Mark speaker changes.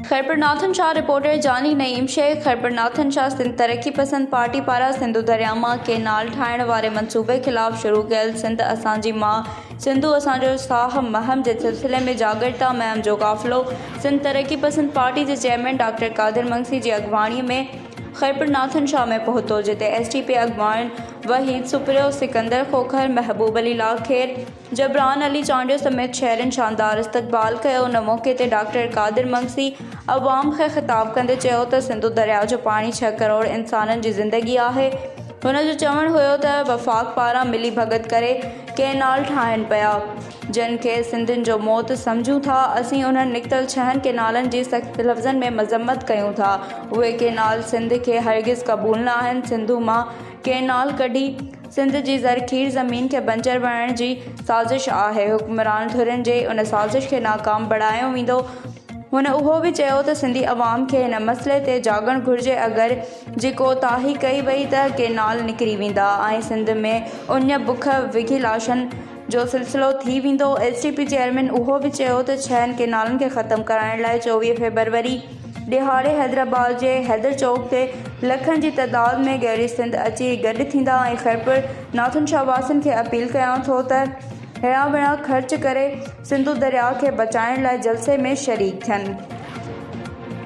Speaker 1: खैबरनाथन Shah reporter जानी नईम शेख। खैबरनाथन शाह सिंध तरक्की पसंद पार्टी पारां सिंधु दरिया मां केनाल ठाहिण वारे मंसूबे ख़िलाफ़ शुरू कयल सिंध असांजी मां सिंधु असांजो साह मुहिम जे सिलसिले में जागरता मुहिम जो क़ाफ़िलो सिंध तरक्की पसंद पार्टी जे चेयरमैन डॉक्टर कादिर मंगसी जी अॻवानीअ में खैबरनाथन शाह में पहुतो, जिते SDP अॻवान वहीद सुप्रियो, सिकंदर खोखर, महबूब अली लाखेर, जबरान अली चांडियो समेत शहरनि शानदार इस्तक़बाल कयो। उन मौक़े ते डॉक्टर कादिर मंगसी अवाम खे ख़िताब कंदे चयो त सिंधु दरिया जो पाणी 6 करोड़ इंसाननि जी ज़िंदगी आहे। हुन जो चवणु हुयो त वफ़ाक़ पारां मिली भगत करे केनाल ठाहिनि पिया, जिन खे सिंधियुनि जो मौत सम्झूं था। असीं उन्हनि निकितल 6 केनालनि जी सख़्त लफ़्ज़नि में मज़म्मत कयूं था। उहे केनाल सिंध खे हरगिज़ क़बूल न आहिनि। सिंधु मां केनाल कढी सिंध जी ज़रख़ीज़ ज़मीन खे बंजर बणाइण जी साज़िश आहे। हुक्मरान धुरिन जे उन साज़िश खे नाकाम बणायो वेंदो। हुन उहो बि चयो त सिंधी अवाम खे हिन मसइले ते जागणु घुरिजे। अगरि जी कोताही कई वई त केनाल निकिरी वेंदा ऐं सिंध में उञ बुख विघी लाशनि जो सिलसिलो थी वेंदो। SDP चेयरमैन उहो बि चयो त 6 केनालनि खे ख़तमु कराइण लाइ 24 फरवरी ॾिहाड़े हैदराबाद जे हैदर चौक ते लखनि जी तइदाद में गैरी सिंध अची गॾु थींदा ऐं खैबरनाथन शाह वासियुनि खे अपील कयां थो त हिया विया ख़र्च करे सिंधु दरिया खे बचाइण लाइ जलसे में शरीक थियनि।